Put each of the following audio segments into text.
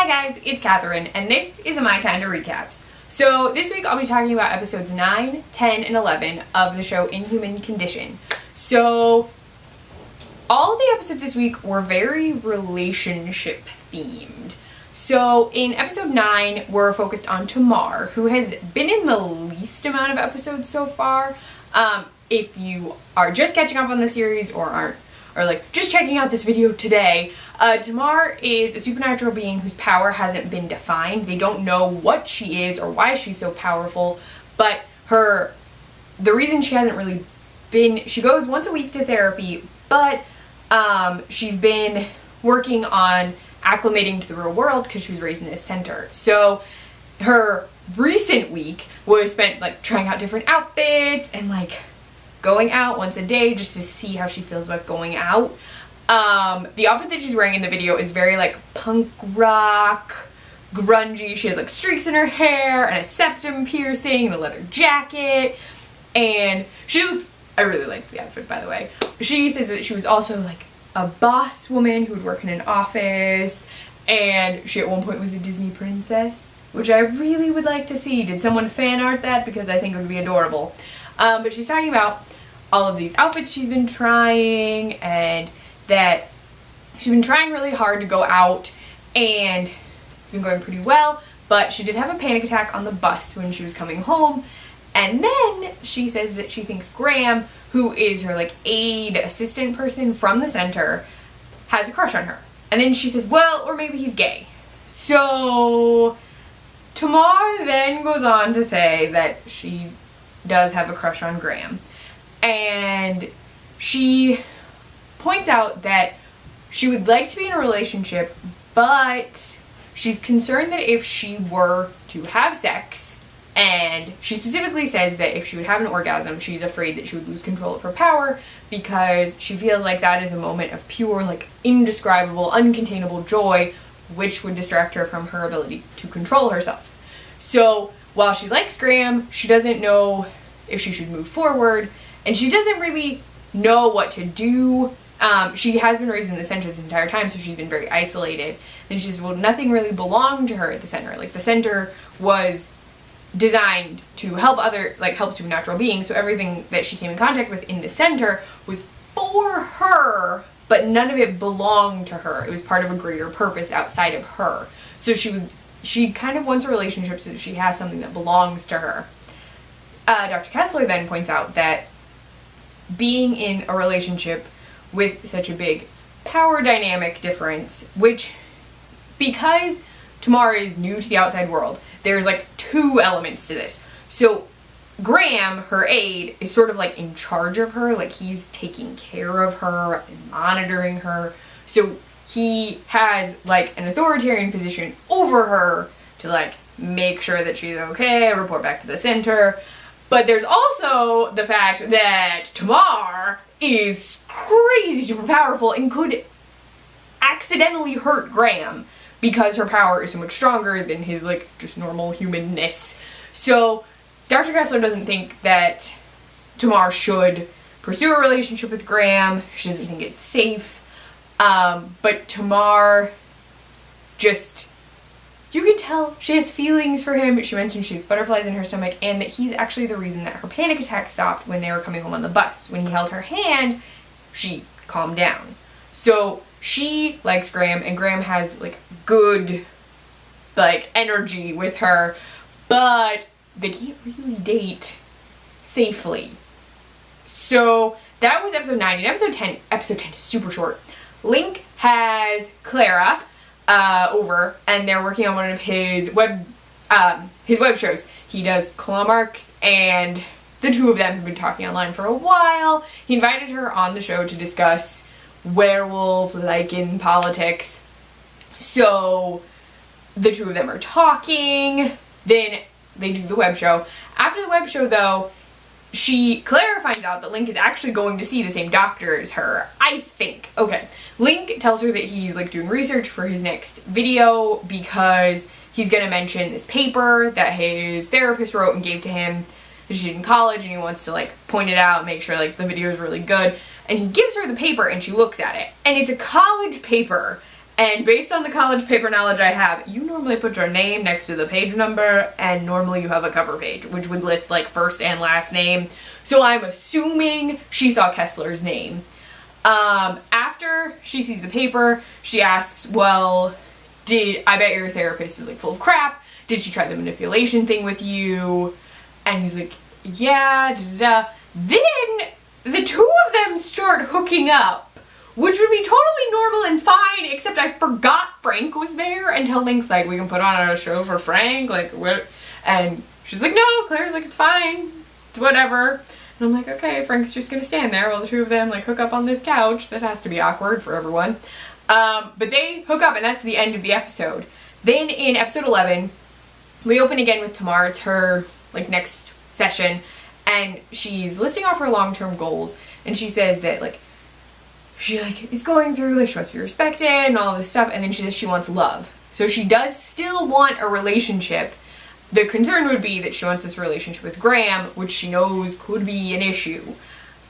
Hi guys, it's Catherine, and this is My Kinda Recaps. So this week I'll be talking about episodes 9, 10, and 11 of the show Inhuman Condition. So all of the episodes this week were very relationship themed. So in episode 9, we're focused on Tamar, who has been in the least amount of episodes so far. If you are just catching up on the series or just checking out this video today, Tamar is a supernatural being whose power hasn't been defined. They don't know what she is or why she's so powerful, but the reason she hasn't really been, she goes once a week to therapy, but she's been working on acclimating to the real world because she was raised in a center. So her recent week was spent trying out different outfits and going out once a day just to see how she feels about going out. The outfit that she's wearing in the video is very punk rock, grungy. She has streaks in her hair and a septum piercing and a leather jacket, and I really like the outfit, by the way. She says that she was also a boss woman who would work in an office, and she at one point was a Disney princess, which I really would like to see. Did someone fan art that? Because I think it would be adorable. But she's talking about all of these outfits she's been trying, and that she's been trying really hard to go out, and it's been going pretty well, but she did have a panic attack on the bus when she was coming home. And then she says that she thinks Graham, who is her aide assistant person from the center, has a crush on her. And then she says, well, or maybe he's gay. So Tamar then goes on to say that she does have a crush on Graham. And she points out that she would like to be in a relationship, but she's concerned that if she were to have sex, and she specifically says that if she would have an orgasm, she's afraid that she would lose control of her power, because she feels like that is a moment of pure, indescribable, uncontainable joy, which would distract her from her ability to control herself. So while she likes Graham, she doesn't know if she should move forward, and she doesn't really know what to do. She has been raised in the center this entire time, so she's been very isolated. Then she says, well, nothing really belonged to her at the center. The center was designed to help help supernatural beings, so everything that she came in contact with in the center was for her, but none of it belonged to her. It was part of a greater purpose outside of her. So she kind of wants a relationship so that she has something that belongs to her. Dr. Kessler then points out that being in a relationship with such a big power dynamic difference, which, because Tamar is new to the outside world, there's two elements to this. So Graham, her aide, is sort of in charge of her, he's taking care of her and monitoring her. So he has an authoritarian position over her to make sure that she's okay, report back to the center. But there's also the fact that Tamar is crazy super powerful and could accidentally hurt Graham because her power is so much stronger than his just normal humanness. So Dr. Kessler doesn't think that Tamar should pursue a relationship with Graham. She doesn't think it's safe. But Tamar you can tell she has feelings for him. She mentioned she has butterflies in her stomach, and that he's actually the reason that her panic attack stopped when they were coming home on the bus. When he held her hand, she calmed down. So she likes Graham, and Graham has good energy with her, but they can't really date safely. So that was episode 9. And episode 10 is super short. Link has Clara over, and they're working on one of his web shows. He does claw marks, and the two of them have been talking online for a while. He invited her on the show to discuss werewolf in politics. So the two of them are talking. Then they do the web show. After the web show, though, Clara finds out that Link is actually going to see the same doctor as her, I think. Okay. Link tells her that he's doing research for his next video because he's gonna mention this paper that his therapist wrote and gave to him that she did in college, and he wants to point it out, make sure the video is really good. And he gives her the paper, and she looks at it, and it's a college paper, And based on the college paper knowledge I have, you normally put your name next to the page number, and normally you have a cover page, which would list like first and last name. So I'm assuming she saw Kessler's name. After she sees the paper, she asks, well, I bet your therapist is like full of crap. Did she try the manipulation thing with you? And he's like, yeah, da da da. Then the two of them start hooking up, which would be totally normal and fine, except I forgot Frank was there until Link's like, we can put on a show for Frank, like, what? And she's like, no, Claire's like, it's fine, it's whatever. And I'm like, okay, Frank's just gonna stand there while the two of them like hook up on this couch. That has to be awkward for everyone. But they hook up, and that's the end of the episode. Then in episode 11, we open again with Tamar. It's her like next session, and she's listing off her long-term goals, and she says that like she like is going through like she wants to be respected and all of this stuff, and then she says she wants love. So she does still want a relationship. The concern would be that she wants this relationship with Graham, which she knows could be an issue.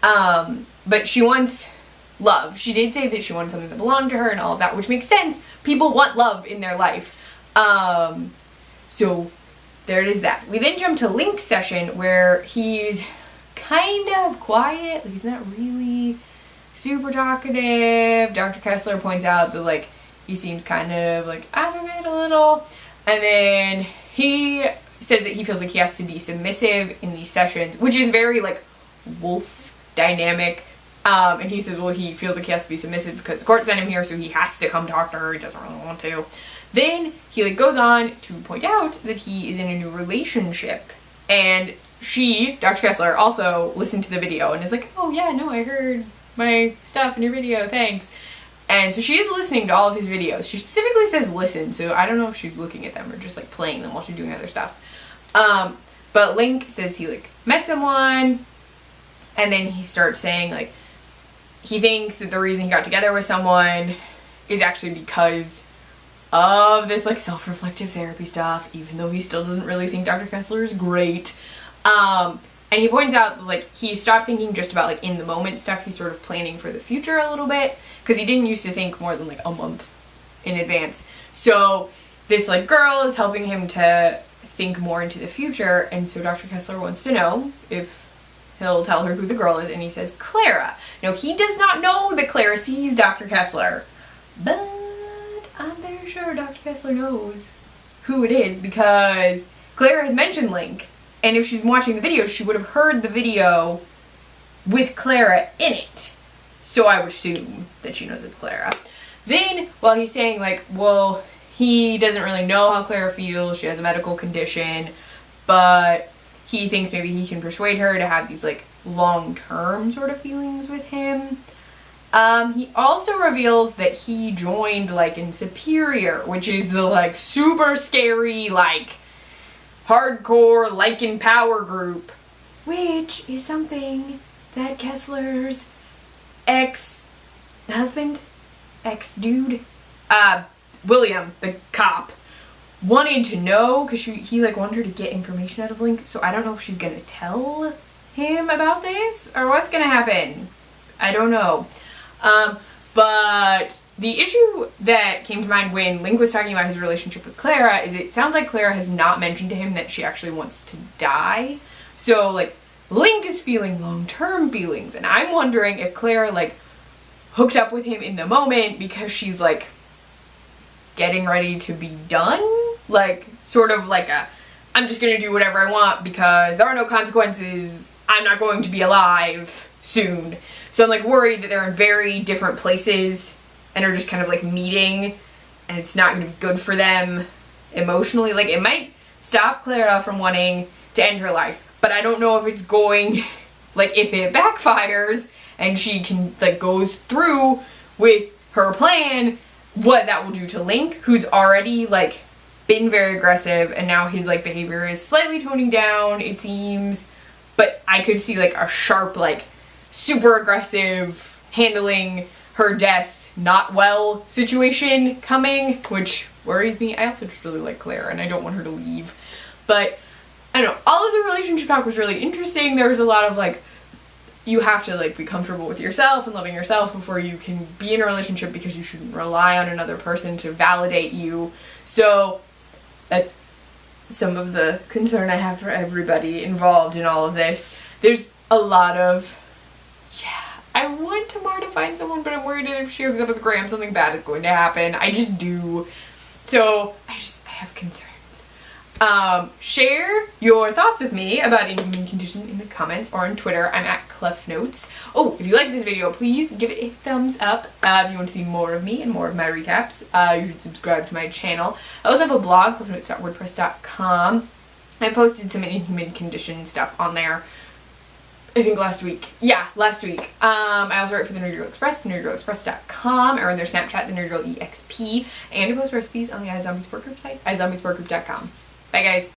But she wants love. She did say that she wanted something that belonged to her and all of that, which makes sense. People want love in their life. So there it is that. We then jump to Link's session where he's kind of quiet. Like, he's not really super talkative. Dr. Kessler points out that like he seems kind of like out of it a little. And then he says that he feels like he has to be submissive in these sessions, which is very like wolf dynamic. And he says, well, he feels like he has to be submissive because the court sent him here, so he has to come talk to her. He doesn't really want to. Then he like goes on to point out that he is in a new relationship, and she, Dr. Kessler, also listened to the video and is like, oh yeah, no, I heard my stuff in your video, thanks. And so she is listening to all of his videos. She specifically says listen, so I don't know if she's looking at them or just like playing them while she's doing other stuff. But Link says he like met someone, and then he starts saying like he thinks that the reason he got together with someone is actually because of this like self-reflective therapy stuff, even though he still doesn't really think Dr. Kessler is great. And he points out that like he stopped thinking just about like in the moment stuff. He's sort of planning for the future a little bit, because he didn't used to think more than like a month in advance. So this like girl is helping him to think more into the future, and so Dr. Kessler wants to know if he'll tell her who the girl is, and he says Clara. Now he does not know that Clara sees Dr. Kessler, but I'm very sure Dr. Kessler knows who it is because Clara has mentioned Link. And if she's watching the video, she would have heard the video with Clara in it. So I would assume that she knows it's Clara. Then, while he's saying, like, well, he doesn't really know how Clara feels. She has a medical condition. But he thinks maybe he can persuade her to have these, like, long-term sort of feelings with him. He also reveals that he joined, like, in Superior, which is the, like, super scary, like, hardcore Lycan power group, which is something that Kessler's ex-husband, ex-dude, William, the cop, wanted to know, because he like wanted her to get information out of Link. So I don't know if she's gonna tell him about this or what's gonna happen. I don't know. But the issue that came to mind when Link was talking about his relationship with Clara is it sounds like Clara has not mentioned to him that she actually wants to die. So, like, Link is feeling long-term feelings, and I'm wondering if Clara, like, hooked up with him in the moment because she's, like, getting ready to be done. Like, sort of like a, I'm just gonna do whatever I want because there are no consequences. I'm not going to be alive soon. So I'm, like, worried that they're in very different places and are just kind of like meeting, and it's not gonna be good for them emotionally. Like, it might stop Clara from wanting to end her life, but I don't know if it's going, like, if it backfires and she can, like, goes through with her plan, what that will do to Link, who's already, like, been very aggressive, and now his, like, behavior is slightly toning down, it seems, but I could see, like, a sharp, like, super aggressive handling her death not well situation coming, which worries me. I also just really like Claire, and I don't want her to leave. But I don't know, all of the relationship talk was really interesting. There was a lot of like you have to like be comfortable with yourself and loving yourself before you can be in a relationship, because you shouldn't rely on another person to validate you. So that's some of the concern I have for everybody involved in all of this. There's a lot of, I want Tamar to find someone, but I'm worried that if she hooks up with Graham, something bad is going to happen. I just do. So I have concerns. Share your thoughts with me about Inhuman Condition in the comments or on Twitter. I'm at ClefNotes. Oh, if you like this video, please give it a thumbs up. If you want to see more of me and more of my recaps, you should subscribe to my channel. I also have a blog, clefnotes.wordpress.com. I posted some Inhuman Condition stuff on there, I think last week. Yeah, last week. I also write for the Nerdy Girl Express, thenerdygirlexpress.com, or on their Snapchat, the Nerdy Girl EXP, and I post recipes on the iZombie Support Group site, iZombieSupportGroup.com. Bye, guys.